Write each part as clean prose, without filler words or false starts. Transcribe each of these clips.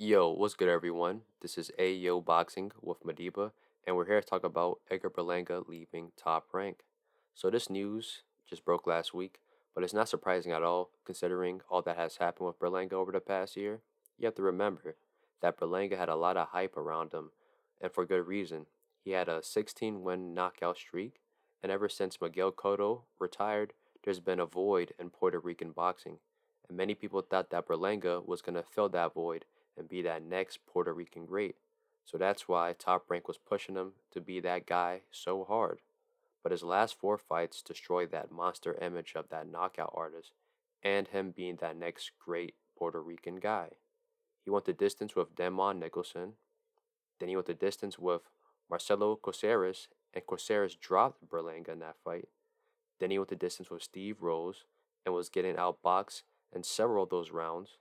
Yo, what's good, everyone? This is Ayo Boxing with Madiba, and we're here to talk about Edgar Berlanga leaving Top Rank. So, this news just broke last week, but it's not surprising at all considering all that has happened with Berlanga over the past year. You have to remember that Berlanga had a lot of hype around him, and for good reason. He had a 16-win knockout streak, and ever since Miguel Cotto retired, there's been a void in Puerto Rican boxing, and many people thought that Berlanga was going to fill that void and be that next Puerto Rican great. So that's why Top Rank was pushing him to be that guy so hard. But his last four fights destroyed that monster image of that knockout artist and him being that next great Puerto Rican guy. He went the distance with Demond Nicholson, then he went the distance with Marcelo Caceres, and Caceres dropped Berlanga in that fight. Then he went the distance with Steve Rose and was getting outboxed in several of those rounds.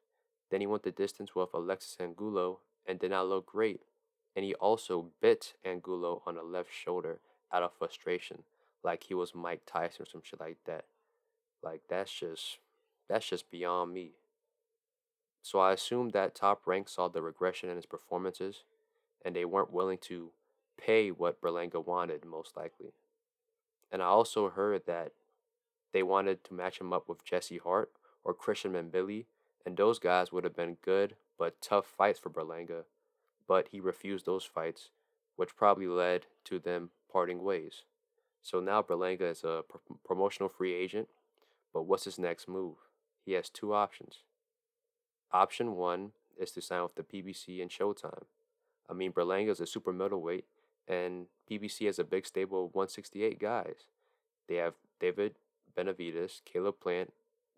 Then he went the distance with Alexis Angulo and did not look great. And he also bit Angulo on the left shoulder out of frustration, like he was Mike Tyson or some shit like that. Like that's just beyond me. So I assume that Top Rank saw the regression in his performances, and they weren't willing to pay what Berlanga wanted, most likely. And I also heard that they wanted to match him up with Jesse Hart or Christian Mbili, and those guys would have been good but tough fights for Berlanga, but he refused those fights, which probably led to them parting ways. So now Berlanga is a promotional free agent, but what's his next move? He has two options. Option one is to sign with the PBC and Showtime. I mean, Berlanga is a super middleweight, and PBC has a big stable of 168 guys. They have David Benavides, Caleb Plant,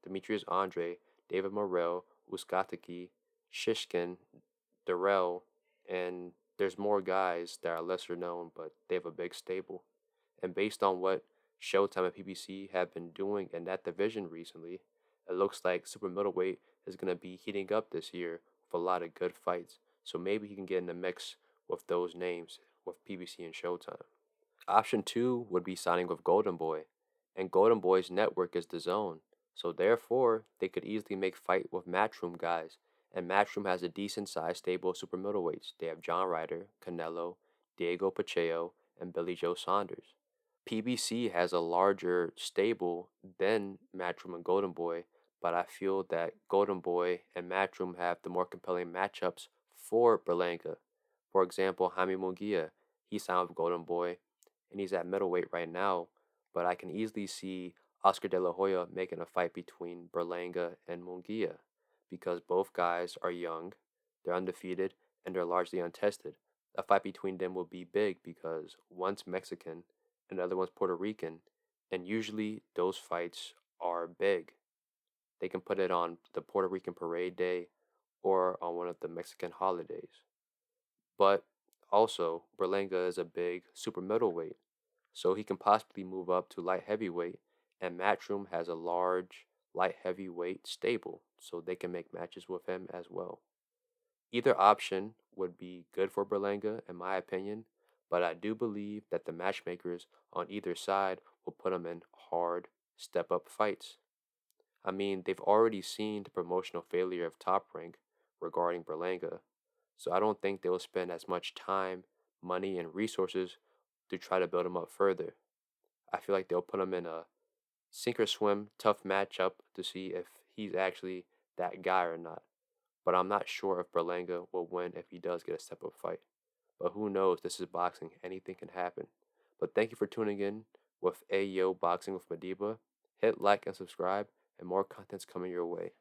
Demetrius Andre, David Morrell, Uskatiki, Shishkin, Darrell, and there's more guys that are lesser known, but they have a big stable. And based on what Showtime and PBC have been doing in that division recently, it looks like super middleweight is going to be heating up this year with a lot of good fights. So maybe he can get in the mix with those names with PBC and Showtime. Option two would be signing with Golden Boy, and Golden Boy's network is the zone. So therefore, they could easily make fight with Matchroom guys, and Matchroom has a decent sized stable of super middleweights. They have John Ryder, Canelo, Diego Pacheco, and Billy Joe Saunders. PBC has a larger stable than Matchroom and Golden Boy, but I feel that Golden Boy and Matchroom have the more compelling matchups for Berlanga. For example, Jaime Munguia, he signed with Golden Boy, and he's at middleweight right now, but I can easily see Oscar De La Hoya making a fight between Berlanga and Munguia because both guys are young, they're undefeated, and they're largely untested. A fight between them will be big because one's Mexican and the other one's Puerto Rican, and usually those fights are big. They can put it on the Puerto Rican Parade Day or on one of the Mexican holidays. But also, Berlanga is a big super middleweight, so he can possibly move up to light heavyweight, and Matchroom has a large light heavyweight stable, so they can make matches with him as well. Either option would be good for Berlanga, in my opinion, but I do believe that the matchmakers on either side will put him in hard step up fights. I mean, they've already seen the promotional failure of Top Rank regarding Berlanga, so I don't think they'll spend as much time, money, and resources to try to build him up further. I feel like they'll put him in a sink or swim tough matchup to see if he's actually that guy or not. But I'm not sure if Berlanga will win if he does get a step up fight. But who knows? This is boxing. Anything can happen. But thank you for tuning in with Ayo Boxing with Madiba. Hit like and subscribe, and more content's coming your way.